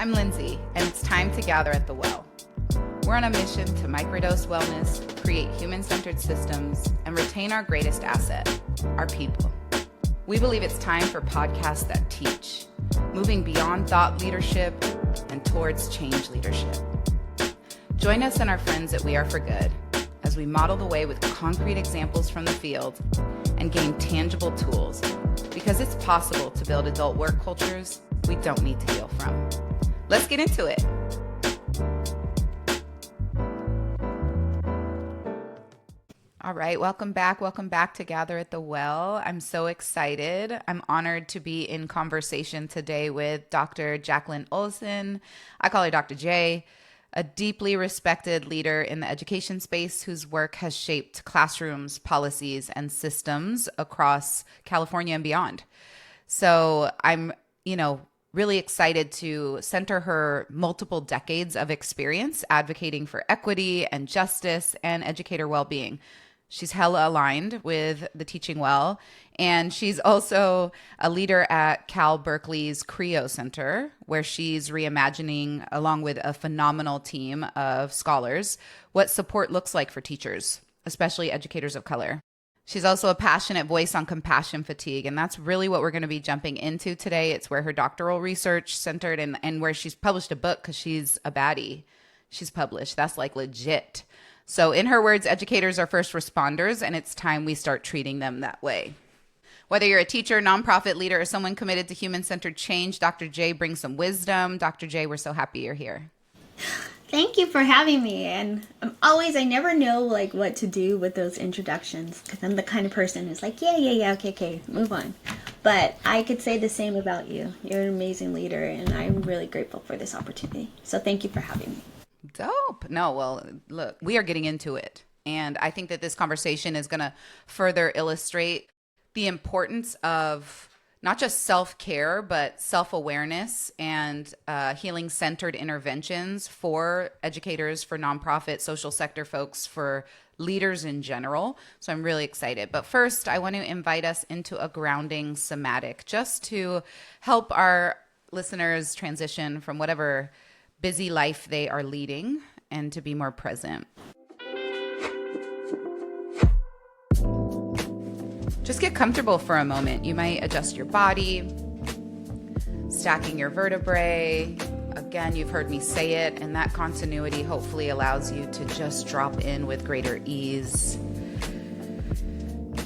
I'm Lindsey, and it's time to gather at the well. We're on a mission to microdose wellness, create human-centered systems, and retain our greatest asset, our people. We believe it's time for podcasts that teach, moving beyond thought leadership and towards change leadership. Join us and our friends at We Are for Good as we model the way with concrete examples from the field and gain tangible tools, because it's possible to build adult work cultures we don't need to heal from. Let's get into it. All right, welcome back to Gather at the Well. I'm so excited. I'm honored to be in conversation today with Dr. Jacquelyn Ollison. I call her Dr. J, a deeply respected leader in the education space whose work has shaped classrooms, policies, and systems across California and beyond. So I'm, really excited to center her multiple decades of experience advocating for equity and justice and educator well-being. She's hella aligned with the Teaching Well, and she's also a leader at Cal Berkeley's CREO Center, where she's reimagining, along with a phenomenal team of scholars, what support looks like for teachers, especially educators of color. She's also a passionate voice on compassion fatigue, and that's really what we're going to be jumping into today. It's where her doctoral research centered and where she's published a book because she's a baddie. She's published. That's like legit. So in her words, educators are first responders, and it's time we start treating them that way. Whether you're a teacher, nonprofit leader, or someone committed to human-centered change, Dr. J brings some wisdom. Dr. J, we're so happy you're here. Thank you for having me. And I never know what to do with those introductions, because I'm the kind of person who's like, yeah, okay, move on. But I could say the same about you. You're an amazing leader, and I'm really grateful for this opportunity. So thank you for having me. Dope. No, well, look, we are getting into it. And I think that this conversation is going to further illustrate the importance of not just self-care, but self-awareness and healing-centered interventions for educators, for nonprofit, social sector folks, for leaders in general. So I'm really excited. But first, I want to invite us into a grounding somatic, just to help our listeners transition from whatever busy life they are leading and to be more present. Just get comfortable for a moment. You might adjust your body, stacking your vertebrae. Again, you've heard me say it, and that continuity hopefully allows you to just drop in with greater ease.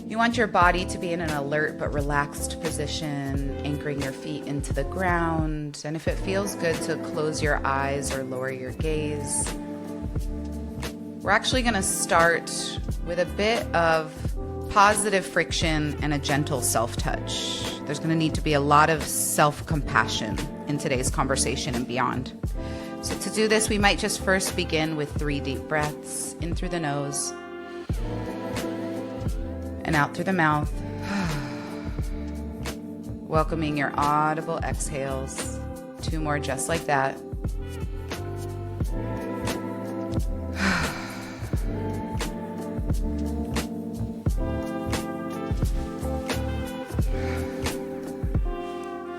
You want your body to be in an alert but relaxed position, anchoring your feet into the ground. And if it feels good, to close your eyes or lower your gaze. We're actually going to start with a bit of positive friction and a gentle self-touch. There's going to need to be a lot of self-compassion in today's conversation and beyond. So to do this, we might just first begin with 3 deep breaths in through the nose and out through the mouth, welcoming your audible exhales. 2 more just like that.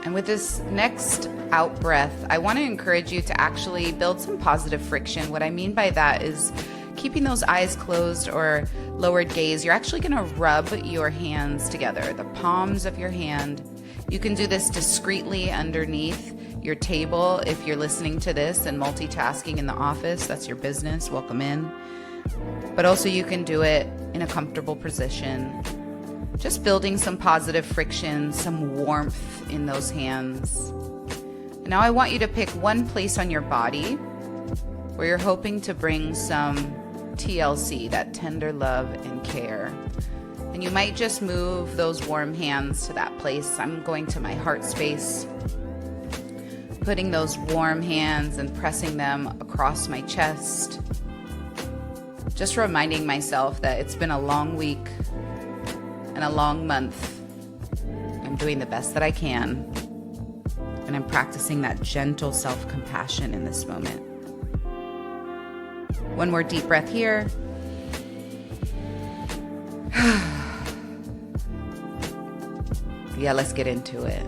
And with this next out breath, I want to encourage you to actually build some positive friction. What I mean by that is keeping those eyes closed or lowered gaze. You're actually going to rub your hands together, the palms of your hand. You can do this discreetly underneath your table. If you're listening to this and multitasking in the office, that's your business. Welcome in. But also you can do it in a comfortable position. Just building some positive friction, some warmth in those hands. Now I want you to pick one place on your body where you're hoping to bring some TLC, that tender love and care. And you might just move those warm hands to that place. I'm going to my heart space, putting those warm hands and pressing them across my chest. Just reminding myself that it's been a long week and a long month. I'm doing the best that I can, and I'm practicing that gentle self-compassion in this moment. One more deep breath here. Yeah, let's get into it.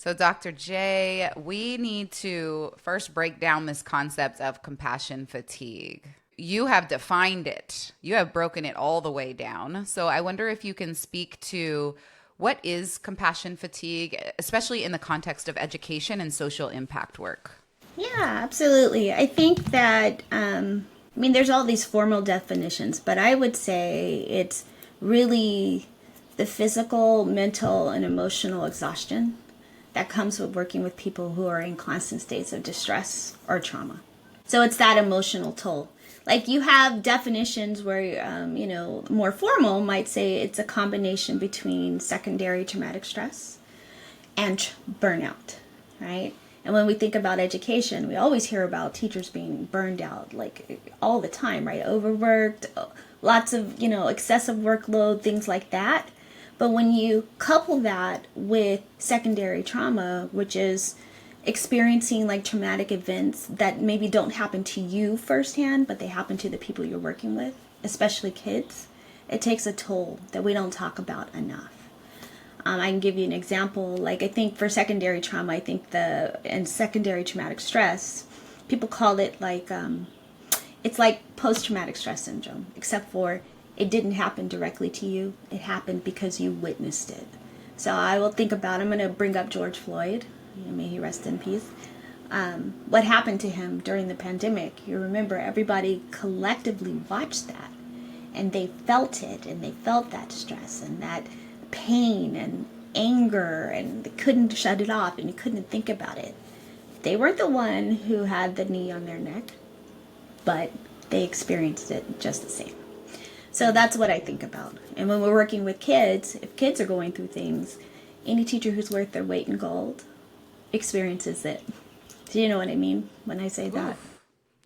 So, Dr. J, we need to first break down this concept of compassion fatigue. You have defined it, you have broken it all the way down. So, I wonder if you can speak to what is compassion fatigue, especially in the context of education and social impact work. Yeah, absolutely. I think that, I mean, there's all these formal definitions, but I would say it's really the physical, mental, and emotional exhaustion that comes with working with people who are in constant states of distress or trauma. So it's that emotional toll. Like you have definitions where, more formal might say it's a combination between secondary traumatic stress and burnout, right? And when we think about education, we always hear about teachers being burned out like all the time, right? Overworked, lots of, excessive workload, things like that. But when you couple that with secondary trauma, which is experiencing like traumatic events that maybe don't happen to you firsthand, but they happen to the people you're working with, especially kids, it takes a toll that we don't talk about enough. I can give you an example. Like I think for secondary trauma, and secondary traumatic stress, people call it like, it's like post-traumatic stress syndrome, except for it didn't happen directly to you. It happened because you witnessed it. So I will think about, I'm going to bring up George Floyd, may he rest in peace. What happened to him during the pandemic, you remember everybody collectively watched that and they felt it and they felt that stress and that pain and anger and they couldn't shut it off and you couldn't think about it. They weren't the one who had the knee on their neck, but they experienced it just the same. So that's what I think about. And when we're working with kids, if kids are going through things, any teacher who's worth their weight in gold experiences it. Do you know what I mean when I say that? Oof,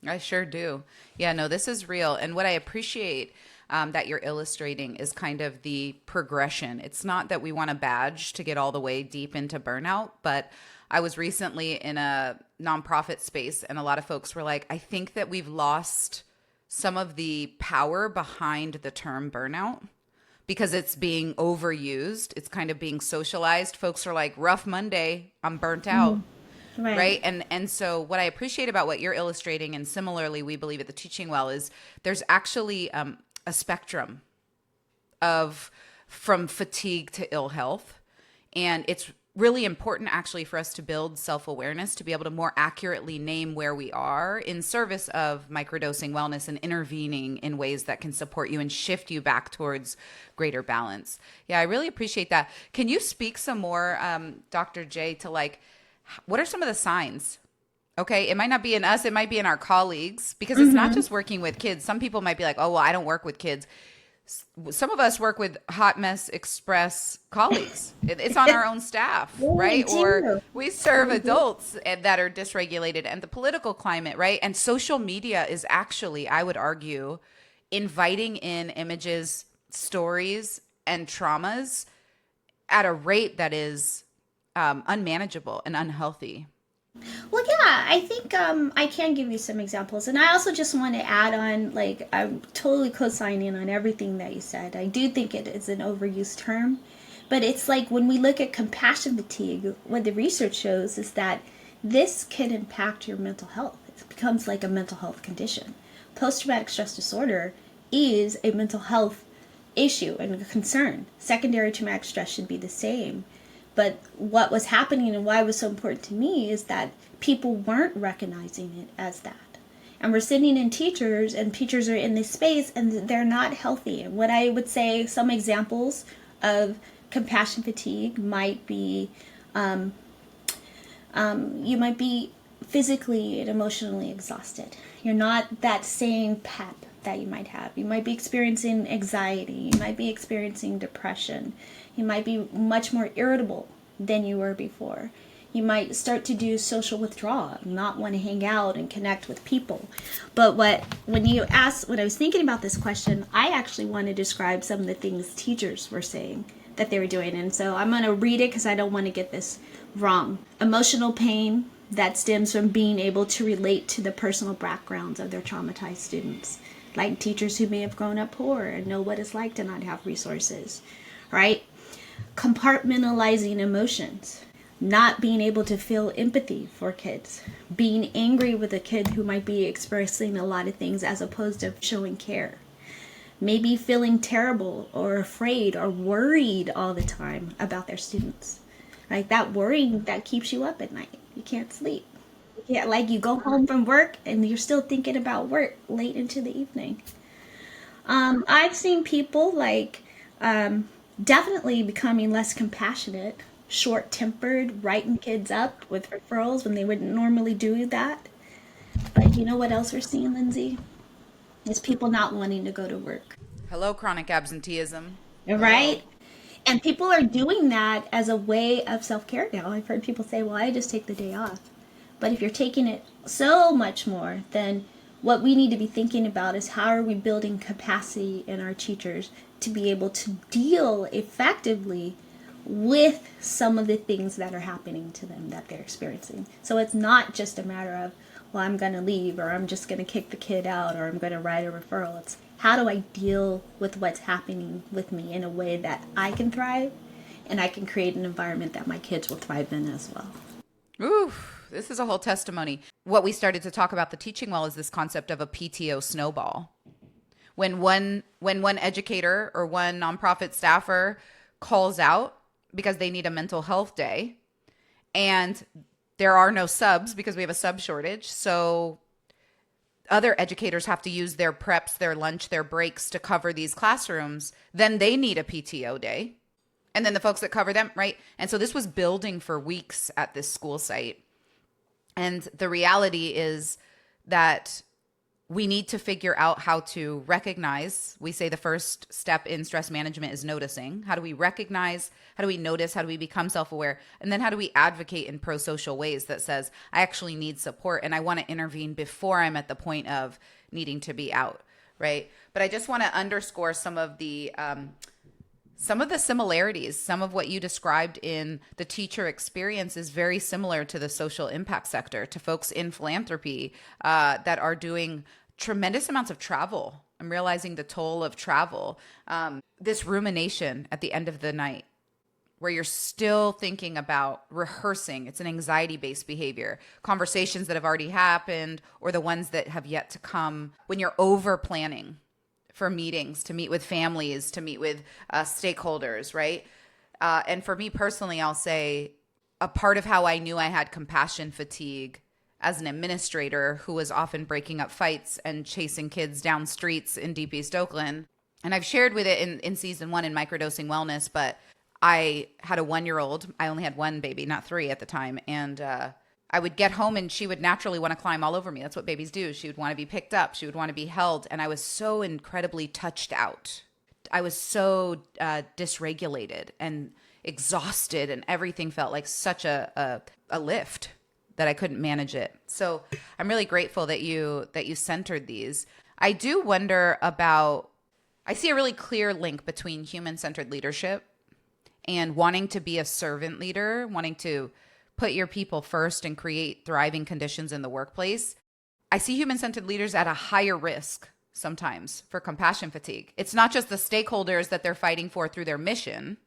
I sure do. Yeah, no, this is real. And what I appreciate that you're illustrating is kind of the progression. It's not that we want a badge to get all the way deep into burnout, but I was recently in a nonprofit space and a lot of folks were like, I think that we've lost some of the power behind the term burnout because it's being overused. It's kind of being socialized. Folks are like, rough Monday, I'm burnt out. Right. And so what I appreciate about what you're illustrating, and similarly we believe at the Teaching Well, is there's actually a spectrum of from fatigue to ill health. And it's really important actually for us to build self-awareness to be able to more accurately name where we are in service of microdosing wellness and intervening in ways that can support you and shift you back towards greater balance. Yeah, I really appreciate that. Can you speak some more, Dr. J, to like, what are some of the signs? Okay, it might not be in us, it might be in our colleagues, because it's not just working with kids. Some people might be like, oh, well, I don't work with kids. Some of us work with Hot Mess Express colleagues. It's on our own staff, right? Or we serve adults that are dysregulated, and the political climate, right? And social media is actually, I would argue, inviting in images, stories, and traumas at a rate that is unmanageable and unhealthy. Well, yeah, I think I can give you some examples. And I also just want to add on, like, I'm totally co-signing on everything that you said. I do think it is an overused term. But it's like when we look at compassion fatigue, what the research shows is that this can impact your mental health. It becomes like a mental health condition. Post-traumatic stress disorder is a mental health issue and a concern. Secondary traumatic stress should be the same. But what was happening and why it was so important to me is that people weren't recognizing it as that. And we're sitting in teachers, and teachers are in this space, and they're not healthy. And what I would say, some examples of compassion fatigue might be, you might be physically and emotionally exhausted. You're not that same pep that you might have. You might be experiencing anxiety. You might be experiencing depression. You might be much more irritable than you were before. You might start to do social withdrawal, not want to hang out and connect with people. But when I was thinking about this question, I actually want to describe some of the things teachers were saying that they were doing. And so I'm going to read it because I don't want to get this wrong. Emotional pain that stems from being able to relate to the personal backgrounds of their traumatized students. Like teachers who may have grown up poor and know what it's like to not have resources, right? Compartmentalizing emotions. not being able to feel empathy for kids, being angry with a kid who might be expressing a lot of things as opposed to showing care, maybe feeling terrible or afraid or worried all the time about their students. Like that worrying that keeps you up at night. You can't sleep. Yeah, like you go home from work and you're still thinking about work late into the evening. I've seen people like definitely becoming less compassionate, short tempered, writing kids up with referrals when they wouldn't normally do that. But you know what else we're seeing, Lindsay? Is people not wanting to go to work. Hello, chronic absenteeism. Right? Hello. And people are doing that as a way of self care now. I've heard people say, well, I just take the day off. But if you're taking it so much more, then what we need to be thinking about is how are we building capacity in our teachers to be able to deal effectively with some of the things that are happening to them that they're experiencing. So it's not just a matter of, well, I'm going to leave or I'm just going to kick the kid out or I'm going to write a referral. It's how do I deal with what's happening with me in a way that I can thrive and I can create an environment that my kids will thrive in as well. Ooh, this is a whole testimony. What we started to talk about the teaching well is this concept of a PTO snowball. When one educator or one nonprofit staffer calls out because they need a mental health day and there are no subs because we have a sub shortage. So other educators have to use their preps, their lunch, their breaks to cover these classrooms. Then they need a PTO day. And then the folks that cover them, right? And so this was building for weeks at this school site. And the reality is that we need to figure out how to recognize. We say the first step in stress management is noticing. How do we recognize? How do we notice? How do we become self-aware? And then how do we advocate in pro-social ways that says, I actually need support and I want to intervene before I'm at the point of needing to be out, right? But I just want to underscore some of the similarities. Some of what you described in the teacher experience is very similar to the social impact sector, to folks in philanthropy that are doing tremendous amounts of travel. I'm realizing the toll of travel. This rumination at the end of the night where you're still thinking about rehearsing. It's an anxiety-based behavior. Conversations that have already happened or the ones that have yet to come. When you're over planning for meetings, to meet with families, to meet with stakeholders, right? And for me personally, I'll say a part of how I knew I had compassion fatigue as an administrator who was often breaking up fights and chasing kids down streets in Deep East Oakland. And I've shared with it in season 1 in Microdosing Wellness, but I had a 1-year-old. I only had one baby, not 3 at the time. And I would get home and she would naturally want to climb all over me. That's what babies do. She would want to be picked up. She would want to be held. And I was so incredibly touched out. I was so dysregulated and exhausted, and everything felt like such a lift that I couldn't manage it. So I'm really grateful that you centered these. I do wonder about, I see a really clear link between human-centered leadership and wanting to be a servant leader, wanting to put your people first and create thriving conditions in the workplace. I see human-centered leaders at a higher risk sometimes for compassion fatigue. It's not just the stakeholders that they're fighting for through their mission.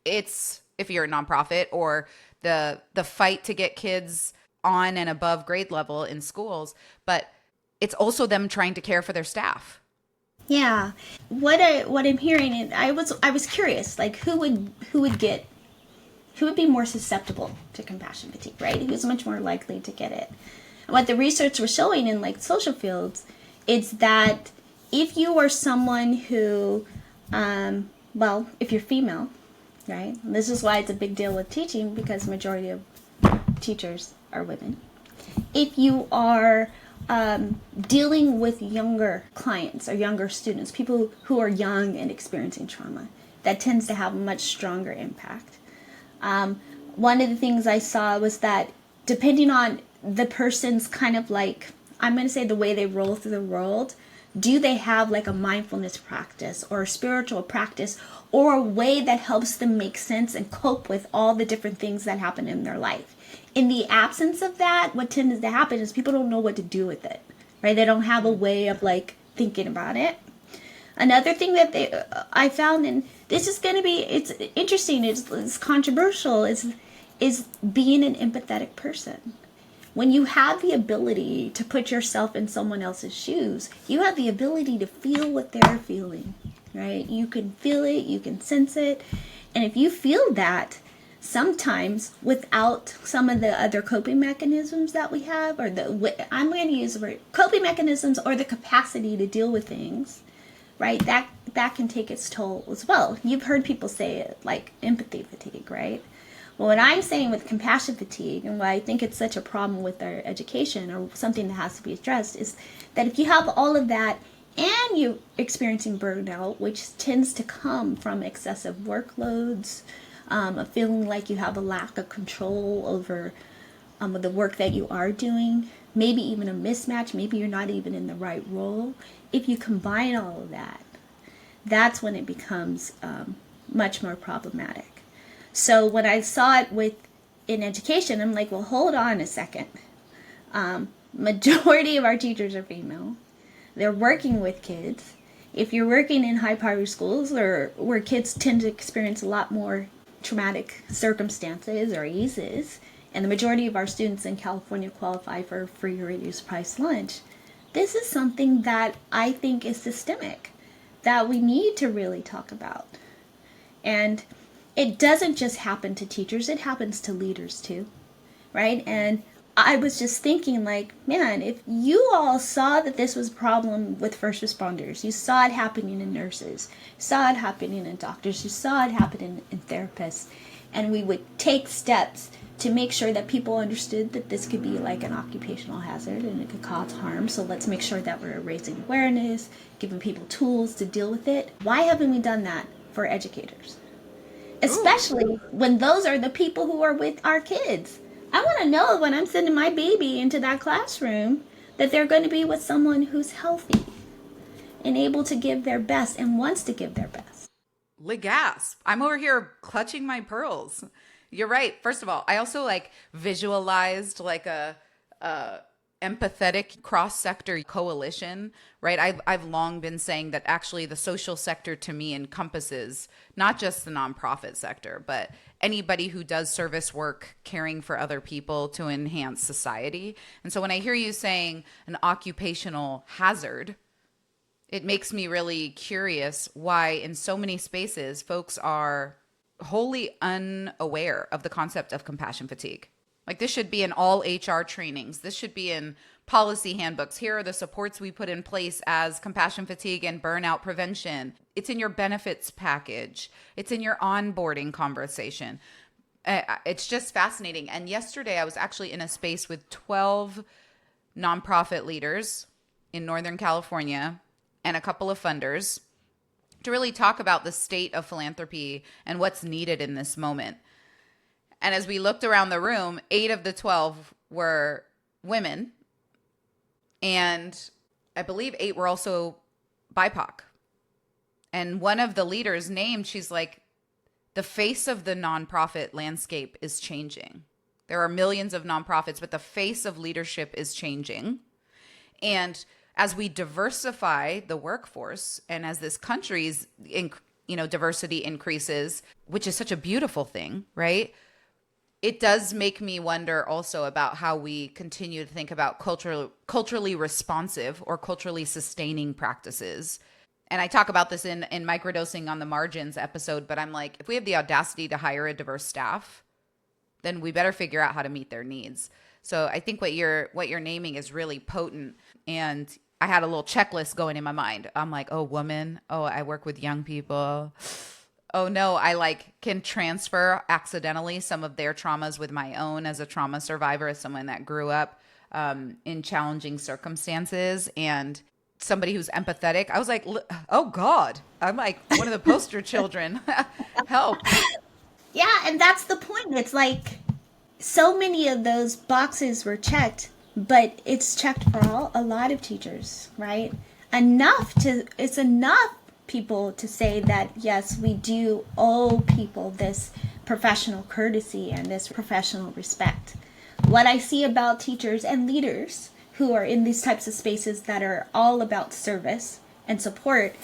It's, if you're a nonprofit, or the fight to get kids on and above grade level in schools, but it's also them trying to care for their staff. Yeah, what I'm hearing, and I was curious, like who would be more susceptible to compassion fatigue, right? Who's much more likely to get it? And what the research was showing in like social fields is that if you are someone who, if you're female, right? And this is why it's a big deal with teaching, because majority of teachers are women. If you are dealing with younger clients or younger students, people who are young and experiencing trauma, that tends to have a much stronger impact. One of the things I saw was that depending on the person's kind of like, I'm going to say the way they roll through the world, do they have like a mindfulness practice or a spiritual practice or a way that helps them make sense and cope with all the different things that happen in their life? In the absence of that, what tends to happen is people don't know what to do with it, right? They don't have a way of like thinking about it. Another thing that I found, and this is going to be, it's interesting, it's controversial, is is being an empathetic person. When you have the ability to put yourself in someone else's shoes, you have the ability to feel what they're feeling, right? You can feel it, you can sense it. And if you feel that, sometimes without some of the other coping mechanisms that we have, or I'm going to use the word coping mechanisms, or the capacity to deal with things, right? That can take its toll as well. You've heard people say it, like empathy fatigue, right? Well, what I'm saying with compassion fatigue, and why I think it's such a problem with our education, or something that has to be addressed, is that if you have all of that and you're experiencing burnout, which tends to come from excessive workloads, a feeling like you have a lack of control over the work that you are doing, maybe even a mismatch, maybe you're not even in the right role. If you combine all of that, that's when it becomes much more problematic. So when I saw it in education, I'm like, well, hold on a second. Majority of our teachers are female. They're working with kids. If you're working in high poverty schools, or where kids tend to experience a lot more traumatic circumstances or EASes, and the majority of our students in California qualify for free or reduced price lunch, this is something that I think is systemic, that we need to really talk about. And it doesn't just happen to teachers, it happens to leaders too, right? And I was just thinking, like, man, if you all saw that this was a problem with first responders, you saw it happening in nurses, you saw it happening in doctors, you saw it happening in therapists, and we would take steps to make sure that people understood that this could be like an occupational hazard and it could cause harm. So let's make sure that we're raising awareness, giving people tools to deal with it. Why haven't we done that for educators? Especially when those are the people who are with our kids. I want to know when I'm sending my baby into that classroom that they're going to be with someone who's healthy and able to give their best and wants to give their best. Gasp. I'm over here clutching my pearls. You're right. First of all, I also like visualized like a empathetic cross-sector coalition, right? I've long been saying that actually the social sector to me encompasses not just the nonprofit sector, but anybody who does service work caring for other people to enhance society. And so when I hear you saying an occupational hazard, it makes me really curious why in so many spaces folks are wholly unaware of the concept of compassion fatigue. Like, this should be in all HR trainings. This should be in policy handbooks. Here are the supports we put in place as compassion fatigue and burnout prevention. It's in your benefits package. It's in your onboarding conversation. It's just fascinating. And yesterday I was actually in a space with 12 nonprofit leaders in Northern California and a couple of funders to really talk about the state of philanthropy and what's needed in this moment. And as we looked around the room, 8 of the 12 were women. And I believe 8 were also BIPOC. And one of the leaders named, she's like, the face of the nonprofit landscape is changing. There are millions of nonprofits, but the face of leadership is changing. And as we diversify the workforce, and as this country's diversity increases, which is such a beautiful thing, right? It does make me wonder also about how we continue to think about culturally responsive or culturally sustaining practices. And I talk about this in Microdosing on the Margins episode, but I'm like, if we have the audacity to hire a diverse staff, then we better figure out how to meet their needs. So I think what you're naming is really potent. And I had a little checklist going in my mind. I'm like, oh, woman. Oh, I work with young people. Oh no, I can transfer accidentally some of their traumas with my own as a trauma survivor, as someone that grew up in challenging circumstances and somebody who's empathetic. I was like, oh God, I'm like one of the poster children. Help. Yeah, and that's the point. It's like so many of those boxes were checked, but it's checked for a lot of teachers, right? It's enough people to say that, yes, we do owe people this professional courtesy and this professional respect. What I see about teachers and leaders who are in these types of spaces that are all about service and support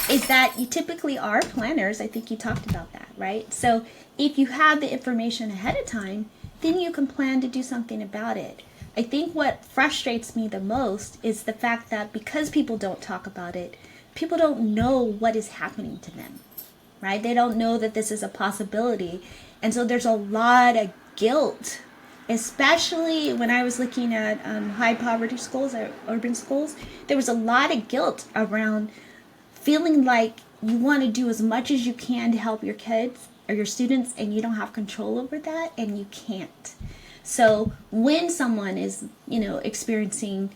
is that you typically are planners. I think you talked about that, right? So if you have the information ahead of time, then you can plan to do something about it. I think what frustrates me the most is the fact that because people don't talk about it, people don't know what is happening to them, right? They don't know that this is a possibility. And so there's a lot of guilt, especially when I was looking at high poverty schools or urban schools. There was a lot of guilt around feeling like you want to do as much as you can to help your kids or your students, and you don't have control over that, and you can't. So when someone is, experiencing,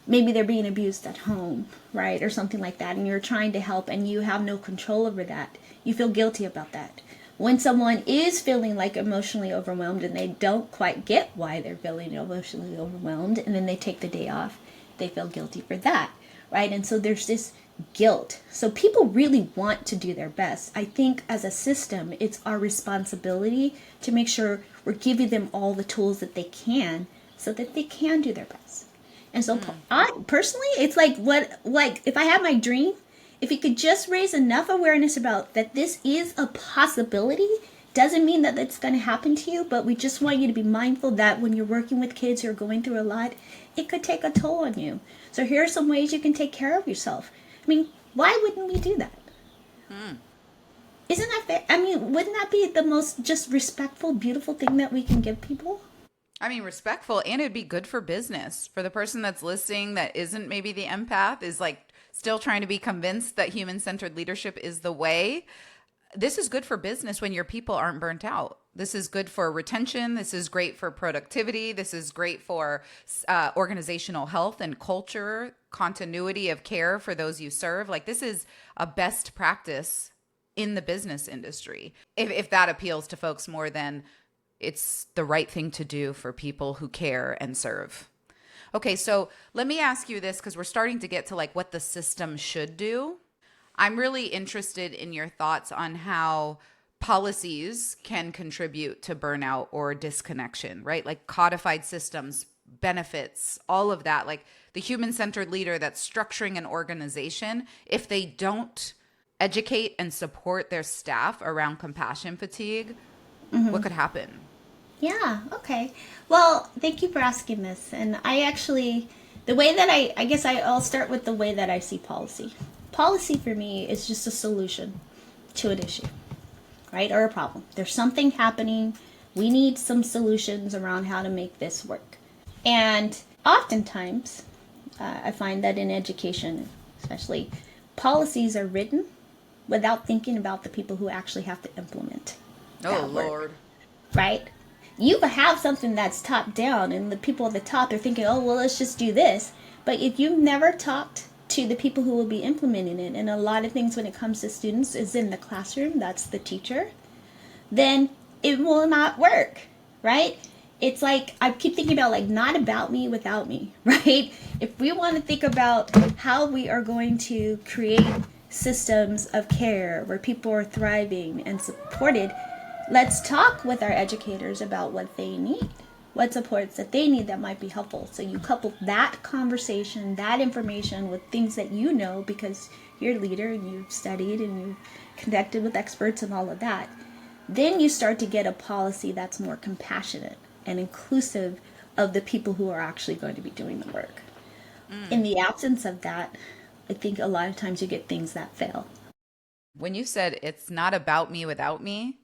maybe they're being abused at home, right, or something like that, and you're trying to help and you have no control over that, you feel guilty about that. When someone is feeling like emotionally overwhelmed and they don't quite get why they're feeling emotionally overwhelmed, and then they take the day off, they feel guilty for that, right? And so there's this guilt. So people really want to do their best. I think as a system, it's our responsibility to make sure we're giving them all the tools that they can so that they can do their best. And so I personally, it's like if I had my dream, if you could just raise enough awareness about that this is a possibility, doesn't mean that it's going to happen to you, but we just want you to be mindful that when you're working with kids who are going through a lot, it could take a toll on you. So here are some ways you can take care of yourself. I mean, why wouldn't we do that? Isn't that fair? I mean, wouldn't that be the most just respectful, beautiful thing that we can give people? I mean, respectful, and it'd be good for business. For the person that's listening that isn't maybe the empath, is like still trying to be convinced that human-centered leadership is the way. This is good for business when your people aren't burnt out. This is good for retention. This is great for productivity. This is great for organizational health and culture, continuity of care for those you serve. Like, this is a best practice in the business industry. If that appeals to folks more than it's the right thing to do for people who care and serve. Okay, so let me ask you this, because we're starting to get to like what the system should do. I'm really interested in your thoughts on how policies can contribute to burnout or disconnection, right? Like codified systems, benefits, all of that. Like the human-centered leader that's structuring an organization, if they don't educate and support their staff around compassion fatigue, what could happen? Yeah, okay. Well, thank you for asking this. And I actually, the way that I guess I'll start with the way that I see policy. Policy for me is just a solution to an issue, right? Or a problem. There's something happening. We need some solutions around how to make this work. And oftentimes, I find that in education, especially, policies are written without thinking about the people who actually have to implement that work, Lord. right? You could have something that's top down and the people at the top are thinking, oh, well, let's just do this. But if you've never talked to the people who will be implementing it, and a lot of things when it comes to students is in the classroom, that's the teacher, then it will not work, right? It's like, I keep thinking about like not about me without me, right? If we want to think about how we are going to create systems of care where people are thriving and supported, let's talk with our educators about what they need, what supports that they need that might be helpful. So you couple that conversation, that information with things that you know because you're a leader and you've studied and you've connected with experts and all of that. Then you start to get a policy that's more compassionate and inclusive of the people who are actually going to be doing the work. In the absence of that, I think a lot of times you get things that fail. When you said it's not about me without me,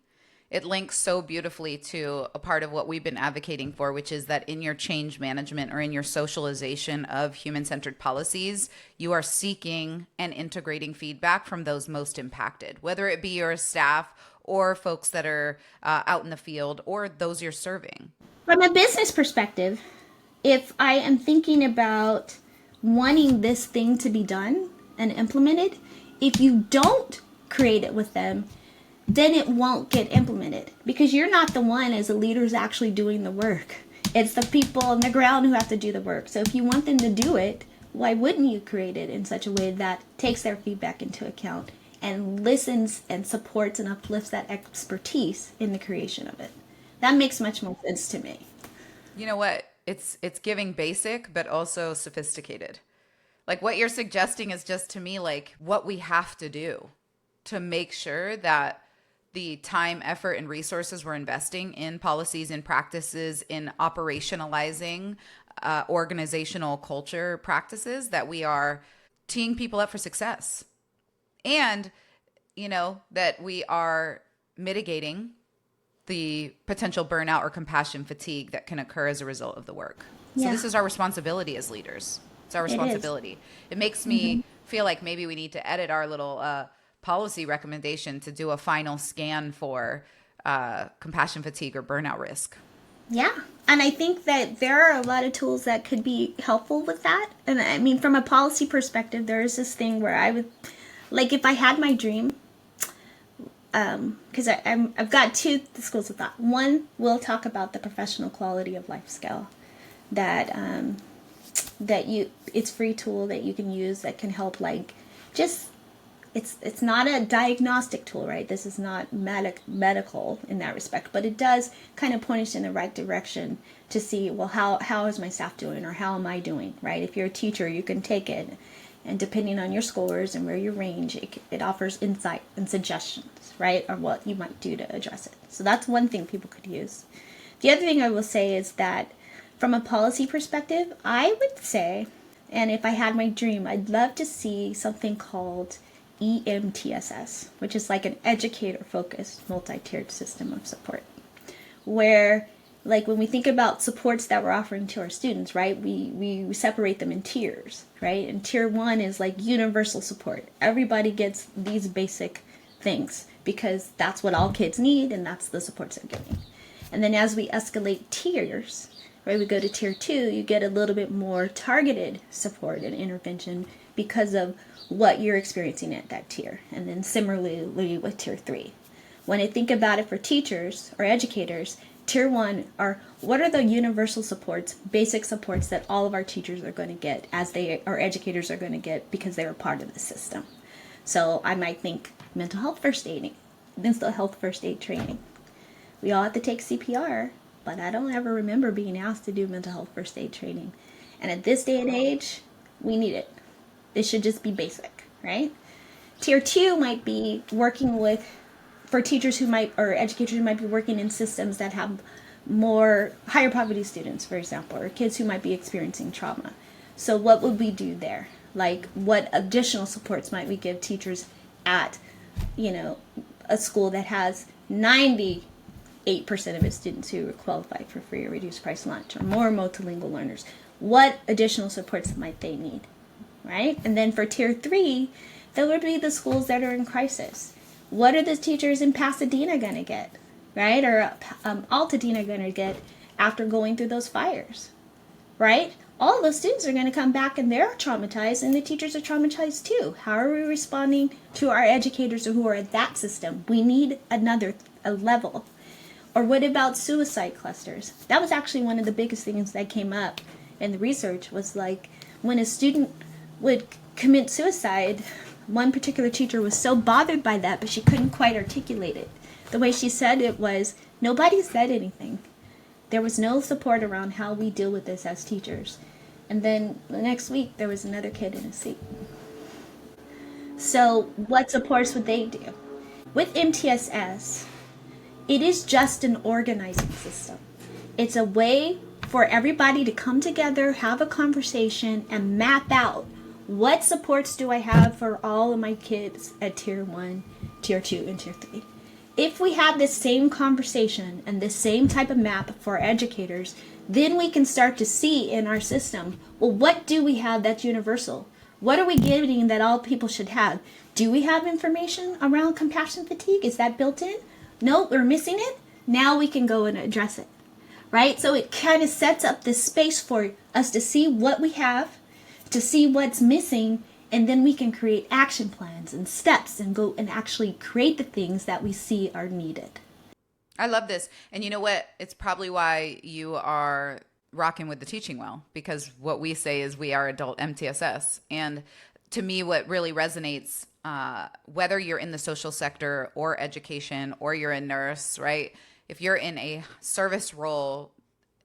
it links so beautifully to a part of what we've been advocating for, which is that in your change management or in your socialization of human-centered policies, you are seeking and integrating feedback from those most impacted, whether it be your staff or folks that are out in the field or those you're serving. From a business perspective, if I am thinking about wanting this thing to be done and implemented, if you don't create it with them, then it won't get implemented because you're not the one as a leader is actually doing the work. It's the people on the ground who have to do the work. So if you want them to do it, why wouldn't you create it in such a way that takes their feedback into account and listens and supports and uplifts that expertise in the creation of it? That makes much more sense to me. You know what? It's giving basic, but also sophisticated. Like what you're suggesting is just to me like what we have to do to make sure that the time, effort, and resources we're investing in policies and practices, in operationalizing organizational culture practices, that we are teeing people up for success. And, that we are mitigating the potential burnout or compassion fatigue that can occur as a result of the work. So Yeah, this is our responsibility as leaders. It's our it is. responsibility. It makes me feel like maybe we need to edit our little policy recommendation to do a final scan for compassion fatigue or burnout risk. Yeah. And I think that there are a lot of tools that could be helpful with that. And I mean, from a policy perspective, there is this thing where I would, like, if I had my dream, because I've got two schools of thought. One, we'll talk about the professional quality of life scale that it's free tool that you can use that can help, like, just it's not a diagnostic tool, right? This is not medical in that respect, but it does kind of point us in the right direction to see, well, how is my staff doing, or how am I doing, right? If you're a teacher, you can take it, and depending on your scores and where you range, it offers insight and suggestions, right, or what you might do to address it. So that's one thing people could use. The other thing I will say is that from a policy perspective, I would say, and if I had my dream, I'd love to see something called EMTSS, which is like an educator-focused multi-tiered system of support, where, like, when we think about supports that we're offering to our students, right, we separate them in tiers, right? And tier 1 is like universal support. Everybody gets these basic things because that's what all kids need, and that's the supports they're getting. And then as we escalate tiers, right, we go to tier 2, you get a little bit more targeted support and intervention because of what you're experiencing at that tier. And then similarly with tier 3. When I think about it for teachers or educators, tier 1 are, what are the universal supports, basic supports that all of our teachers are going to get, as they, our educators are going to get because they are part of the system. So I might think mental health first aid training. We all have to take CPR, but I don't ever remember being asked to do mental health first aid training. And at this day and age, we need it. It should just be basic, right? Tier 2 might be working with, for teachers who might, or educators who might be working in systems that have more higher poverty students, for example, or kids who might be experiencing trauma. So what would we do there? Like, what additional supports might we give teachers at, a school that has 98% of its students who qualify for free or reduced price lunch, or more multilingual learners? What additional supports might they need? Right? And then for tier 3, there would be the schools that are in crisis. What are the teachers in Pasadena going to get, right? Or Altadena going to get after going through those fires, right? All those students are going to come back and they're traumatized, and the teachers are traumatized too. How are we responding to our educators who are at that system? We need a level. Or what about suicide clusters? That was actually one of the biggest things that came up in the research, was like, when a student would commit suicide, one particular teacher was so bothered by that, but she couldn't quite articulate it. The way she said it was, nobody said anything. There was no support around how we deal with this as teachers. And then the next week, there was another kid in a seat. So what supports would they do? With MTSS, it is just an organizing system. It's a way for everybody to come together, have a conversation, and map out, what supports do I have for all of my kids at tier 1, tier 2, and tier 3. If we have this same conversation and this same type of map for our educators, then we can start to see in our system, well, what do we have that's universal? What are we getting that all people should have? Do we have information around compassion fatigue? Is that built in? No, we're missing it. Now we can go and address it, right? So it kind of sets up this space for us to see what we have, to see what's missing, and then we can create action plans and steps and go and actually create the things that we see are needed. I love this. And you know what? It's probably why you are rocking with the teaching well, because what we say is we are adult MTSS. And to me, what really resonates, whether you're in the social sector or education, or you're a nurse, right? If you're in a service role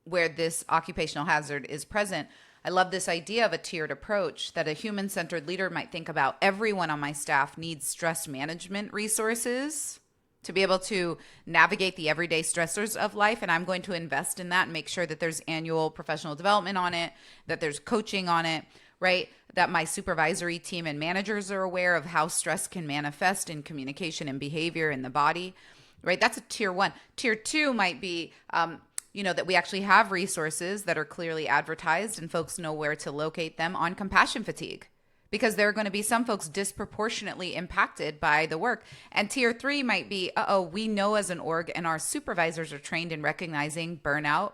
where this occupational hazard is present, I love this idea of a tiered approach that a human-centered leader might think about. Everyone on my staff needs stress management resources to be able to navigate the everyday stressors of life. And I'm going to invest in that and make sure that there's annual professional development on it, that there's coaching on it, right? That my supervisory team and managers are aware of how stress can manifest in communication and behavior in the body, right? That's a tier one. Tier two might be, that we actually have resources that are clearly advertised and folks know where to locate them on compassion fatigue, because there are going to be some folks disproportionately impacted by the work. And tier three might be, we know as an org and our supervisors are trained in recognizing burnout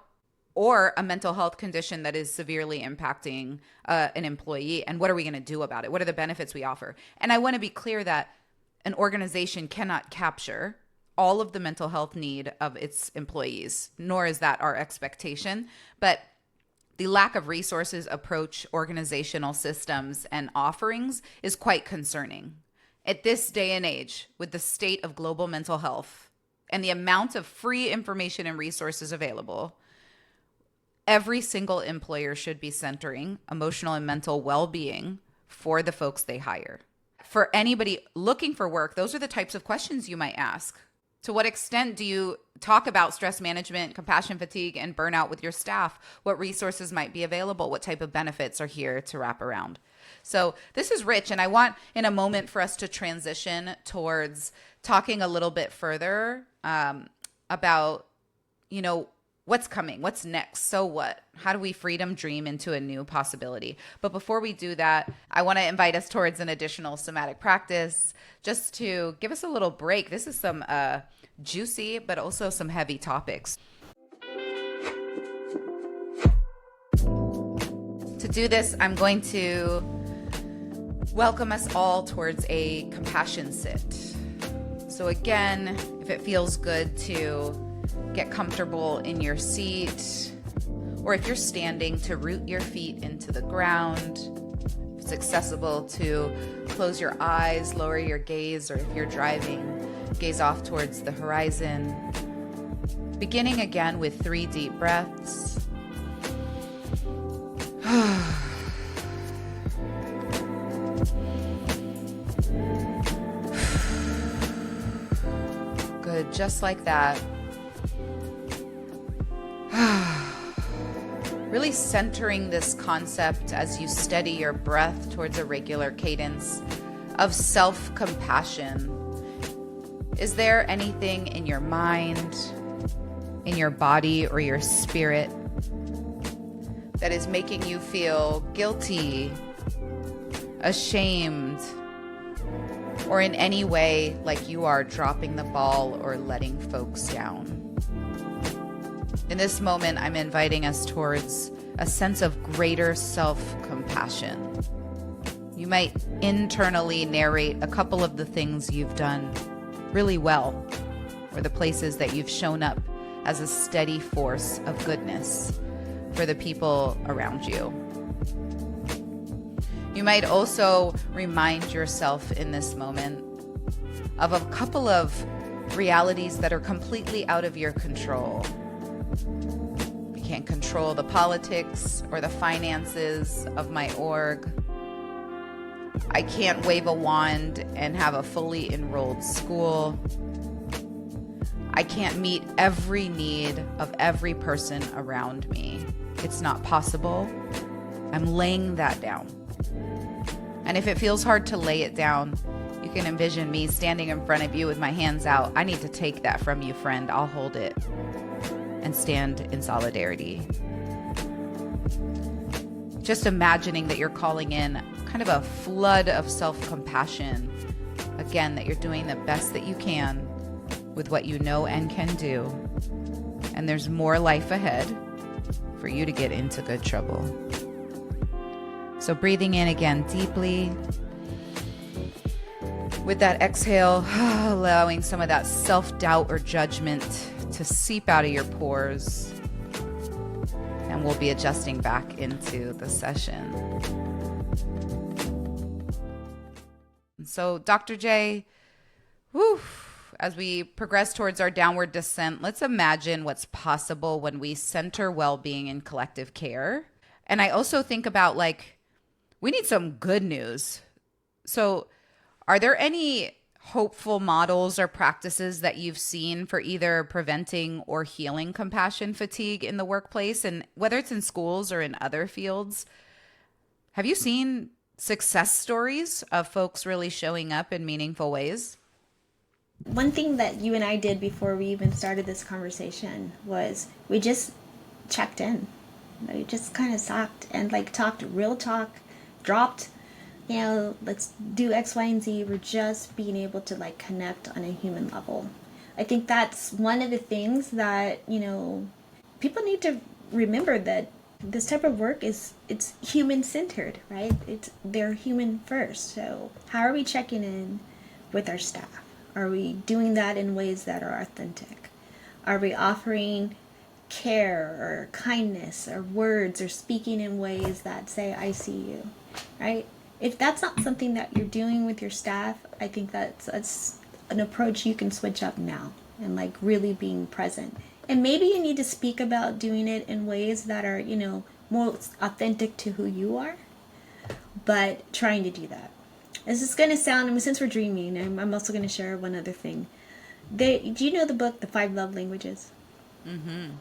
or a mental health condition that is severely impacting an employee. And what are we going to do about it? What are the benefits we offer? And I want to be clear that an organization cannot capture all of the mental health need of its employees, nor is that our expectation. But the lack of resources, approach, organizational systems, and offerings is quite concerning. At this day and age, with the state of global mental health and the amount of free information and resources available, every single employer should be centering emotional and mental well-being for the folks they hire. For anybody looking for work, those are the types of questions you might ask. To what extent do you talk about stress management, compassion fatigue, and burnout with your staff? What resources might be available? What type of benefits are here to wrap around? So this is rich, and I want in a moment for us to transition towards talking a little bit further about, what's coming, what's next, so what? How do we freedom dream into a new possibility? But before we do that, I want to invite us towards an additional somatic practice just to give us a little break. This is some juicy, but also some heavy topics. To do this, I'm going to welcome us all towards a compassion sit. So again, if it feels good to get comfortable in your seat, or if you're standing, to root your feet into the ground. If it's accessible, to close your eyes, lower your gaze, or if you're driving, gaze off towards the horizon. Beginning again with 3 deep breaths. Good, just like that. Really centering this concept as you steady your breath towards a regular cadence of self-compassion. Is there anything in your mind, in your body, or your spirit that is making you feel guilty, ashamed, or in any way like you are dropping the ball or letting folks down? In this moment, I'm inviting us towards a sense of greater self-compassion. You might internally narrate a couple of the things you've done really well, or the places that you've shown up as a steady force of goodness for the people around you. You might also remind yourself in this moment of a couple of realities that are completely out of your control. You can't control the politics or the finances of my org. I can't wave a wand and have a fully enrolled school. I can't meet every need of every person around me. It's not possible. I'm laying that down. And if it feels hard to lay it down, you can envision me standing in front of you with my hands out. I need to take that from you, friend. I'll hold it and stand in solidarity. Just imagining that you're calling in kind of a flood of self-compassion. Again, that you're doing the best that you can with what you know and can do. And there's more life ahead for you to get into good trouble. So breathing in again deeply. With that exhale, allowing some of that self-doubt or judgment to seep out of your pores. And we'll be adjusting back into the session. So Dr. J, as we progress towards our downward descent, let's imagine what's possible when we center well-being in collective care And I also think about like, we need some good news. So, are there any hopeful models or practices that you've seen for either preventing or healing compassion fatigue in the workplace? And whether it's in schools or in other fields, have you seen success stories of folks really showing up in meaningful ways? One thing that you and I did before we even started this conversation was we just checked in. We just kind of talked and like talked real talk, dropped, let's do X, Y, and Z. We're just being able to like connect on a human level. I think that's one of the things that, people need to remember, that this type of work it's human centered, right? They're human first. So how are we checking in with our staff? Are we doing that in ways that are authentic? Are we offering care or kindness or words or speaking in ways that say, I see you, right? If that's not something that you're doing with your staff, I think that's an approach you can switch up now and like really being present. And maybe you need to speak about doing it in ways that are, more authentic to who you are, but trying to do that. This is going to sound, since we're dreaming, I'm also going to share one other thing. Do you know the book, The Five Love Languages? Mm-hmm.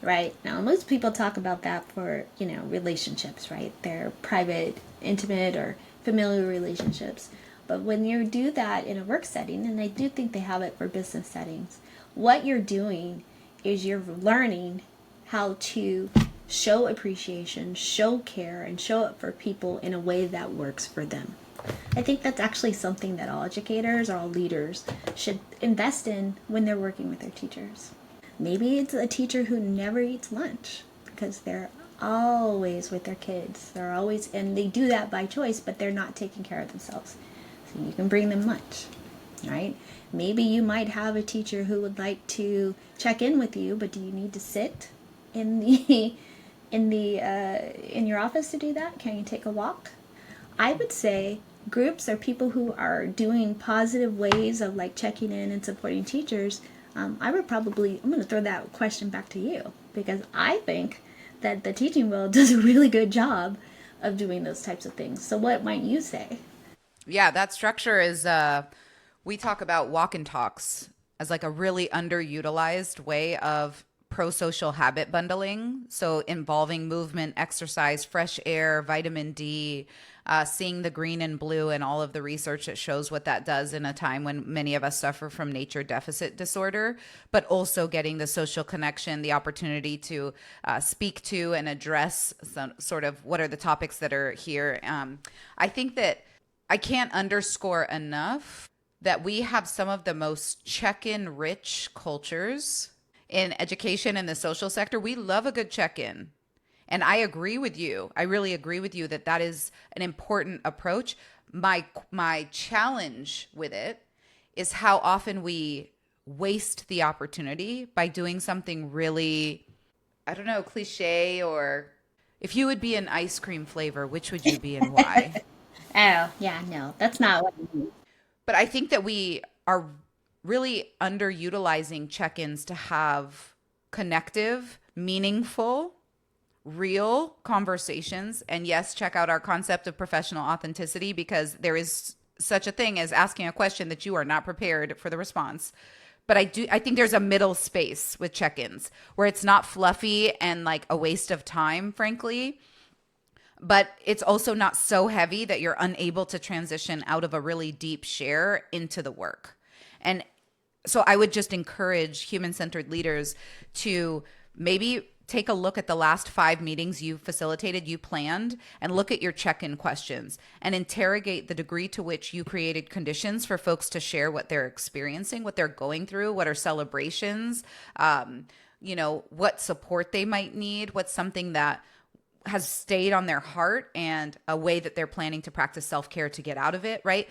Right. Now, most people talk about that for, relationships, right? They're private, intimate, or familiar relationships. But when you do that in a work setting, and I do think they have it for business settings, what you're doing is you're learning how to show appreciation, show care, and show up for people in a way that works for them. I think that's actually something that all educators or all leaders should invest in when they're working with their teachers. Maybe it's a teacher who never eats lunch because they're always with their kids. And they do that by choice, but they're not taking care of themselves. So you can bring them lunch, right? Maybe you might have a teacher who would like to check in with you, but do you need to sit in your office to do that? Can you take a walk? I would say groups or people who are doing positive ways of like checking in and supporting teachers. I'm going to throw that question back to you, because I think that the teaching world does a really good job of doing those types of things. So what might you say? Yeah, that structure is, we talk about walk and talks as like a really underutilized way of pro-social habit bundling. So involving movement, exercise, fresh air, vitamin D, seeing the green and blue, and all of the research that shows what that does in a time when many of us suffer from nature deficit disorder, but also getting the social connection, the opportunity to speak to and address some sort of what are the topics that are here. I think that I can't underscore enough that we have some of the most check-in rich cultures in education and the social sector. We love a good check-in. And I agree with you. I really agree with you that that is an important approach. My challenge with it is how often we waste the opportunity by doing something really, I don't know, cliche, or if you would be an ice cream flavor, which would you be and why? Oh, yeah, no, that's not what I mean. But I think that we are really underutilizing check-ins to have connective, meaningful, real conversations. And yes, check out our concept of professional authenticity, because there is such a thing as asking a question that you are not prepared for the response. But I think there's a middle space with check-ins where it's not fluffy and like a waste of time, frankly, but it's also not so heavy that you're unable to transition out of a really deep share into the work. And so I would just encourage human-centered leaders to maybe take a look at the last 5 meetings you facilitated, you planned, and look at your check-in questions and interrogate the degree to which you created conditions for folks to share what they're experiencing, what they're going through, what are celebrations, what support they might need, what's something that has stayed on their heart, and a way that they're planning to practice self-care to get out of it, right?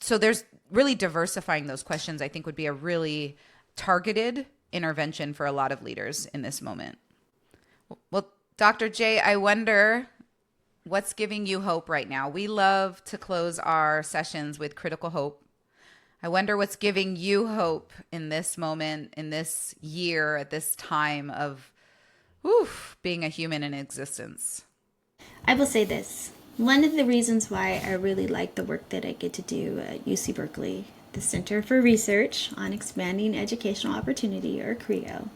So there's really diversifying those questions, I think, would be a really targeted intervention for a lot of leaders in this moment. Well, Dr. J, I wonder what's giving you hope right now. We love to close our sessions with critical hope. I wonder what's giving you hope in this moment, in this year, at this time of being a human in existence. I will say this. One of the reasons why I really like the work that I get to do at UC Berkeley, the Center for Research on Expanding Educational Opportunity, or CREO,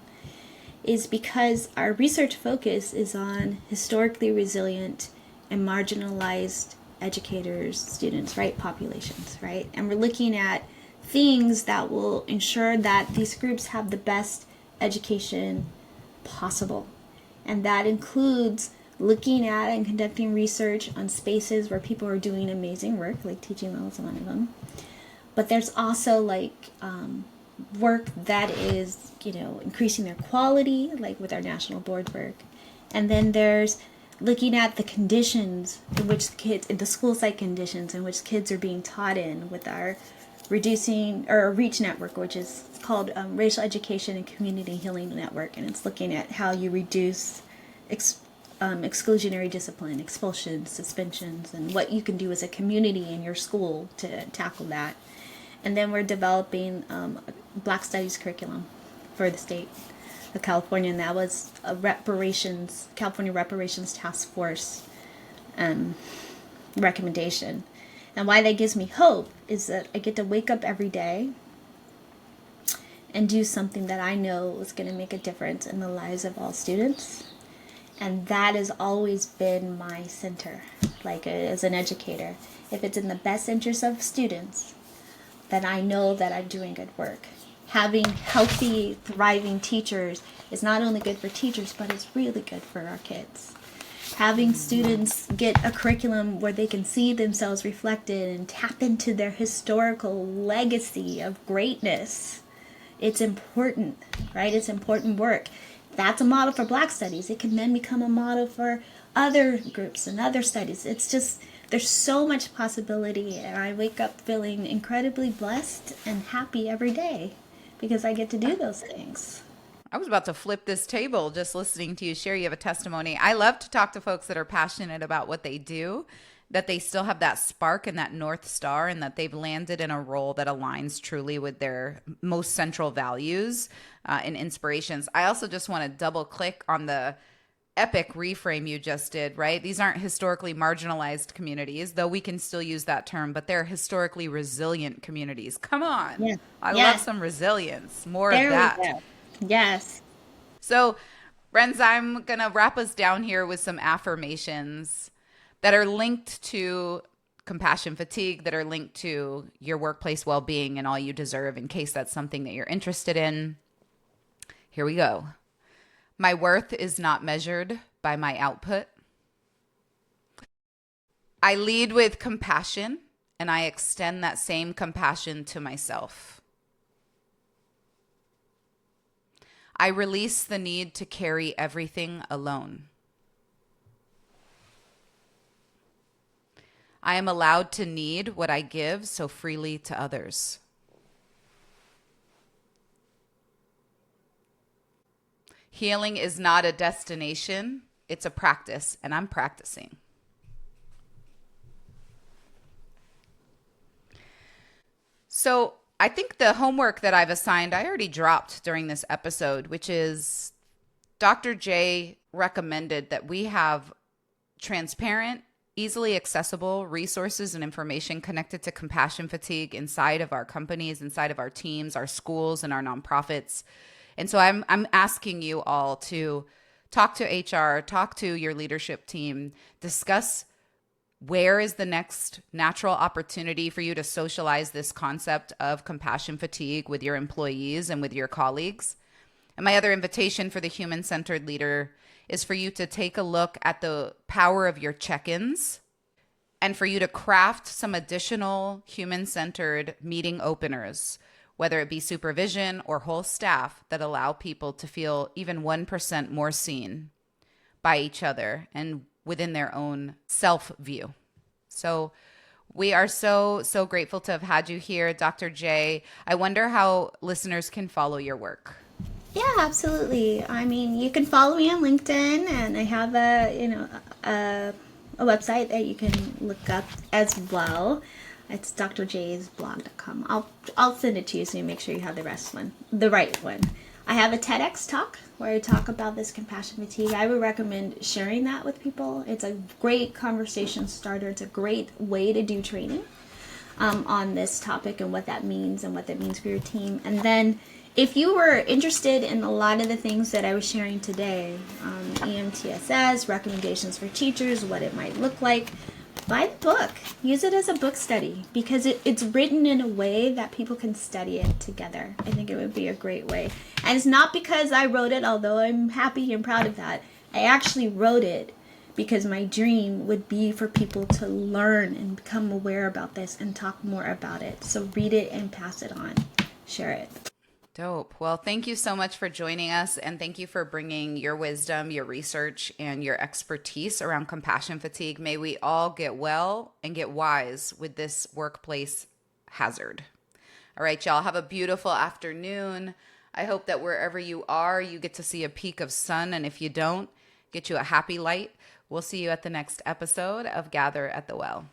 is because our research focus is on historically resilient and marginalized educators, students, right, populations, right? And we're looking at things that will ensure that these groups have the best education possible. And that includes looking at and conducting research on spaces where people are doing amazing work, like teaching level is one of them. But there's also work that is, increasing their quality, like with our national board work. And then there's looking at the conditions in which kids, the school site conditions in which kids are being taught in with our reducing, or REACH network, which is called Racial Education and Community Healing Network. And it's looking at how you reduce exclusionary discipline, expulsions, suspensions, and what you can do as a community in your school to tackle that. And then we're developing a Black Studies curriculum for the state of California, and that was a California Reparations Task Force recommendation. And why that gives me hope is that I get to wake up every day and do something that I know is going to make a difference in the lives of all students. And that has always been my center, as an educator. If it's in the best interest of students, then I know that I'm doing good work. Having healthy, thriving teachers is not only good for teachers, but it's really good for our kids. Having students get a curriculum where they can see themselves reflected and tap into their historical legacy of greatness, it's important, right? It's important work. That's a model for Black studies. It can then become a model for other groups and other studies. It's just, there's so much possibility, and I wake up feeling incredibly blessed and happy every day because I get to do those things. I was about to flip this table just listening to you share. You have a testimony. I love to talk to folks that are passionate about what they do, that they still have that spark and that North Star, and that they've landed in a role that aligns truly with their most central values and inspirations. I also just want to double click on the epic reframe you just did, right? These aren't historically marginalized communities, though we can still use that term, but they're historically resilient communities. Come on. Yeah. I Yes. love some resilience. More There of that. we go. Yes. So, Renz, I'm going to wrap us down here with some affirmations that are linked to compassion fatigue, that are linked to your workplace well-being and all you deserve, in case that's something that you're interested in. Here we go. My worth is not measured by my output. I lead with compassion, and I extend that same compassion to myself. I release the need to carry everything alone. I am allowed to need what I give so freely to others. Healing is not a destination, it's a practice, and I'm practicing. So I think the homework that I've assigned, I already dropped during this episode, which is Dr. J recommended that we have transparent, easily accessible resources and information connected to compassion fatigue inside of our companies, inside of our teams, our schools, and our nonprofits. And so I'm asking you all to talk to HR, talk to your leadership team, discuss where is the next natural opportunity for you to socialize this concept of compassion fatigue with your employees and with your colleagues. And my other invitation for the human-centered leader is for you to take a look at the power of your check-ins and for you to craft some additional human-centered meeting openers, whether it be supervision or whole staff, that allow people to feel even 1% more seen by each other and within their own self-view. So we are so grateful to have had you here, Dr. J. I wonder how listeners can follow your work. Yeah, absolutely. I mean, you can follow me on LinkedIn, and I have a website that you can look up as well. It's drjsblog.com. I'll send it to you so you make sure you have the right one. I have a TEDx talk where I talk about this compassion fatigue. I would recommend sharing that with people. It's a great conversation starter. It's a great way to do training on this topic and what that means for your team. And then if you were interested in a lot of the things that I was sharing today, EMTSS, recommendations for teachers, what it might look like, buy the book. Use it as a book study because it's written in a way that people can study it together. I think it would be a great way. And it's not because I wrote it, although I'm happy and proud of that. I actually wrote it because my dream would be for people to learn and become aware about this and talk more about it. So read it and pass it on. Share it. Dope. Well, thank you so much for joining us, and thank you for bringing your wisdom, your research, and your expertise around compassion fatigue. May we all get well and get wise with this workplace hazard. All right, y'all, have a beautiful afternoon. I hope that wherever you are, you get to see a peak of sun, and if you don't, get you a happy light. We'll see you at the next episode of Gather at the Well.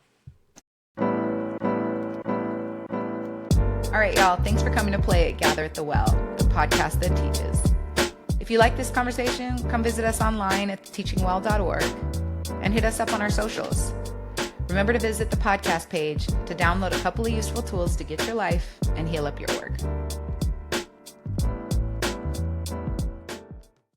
All right, y'all, thanks for coming to play at Gather at the Well, the podcast that teaches. If you like this conversation, come visit us online at teachingwell.org and hit us up on our socials. Remember to visit the podcast page to download a couple of useful tools to get your life and heal up your work.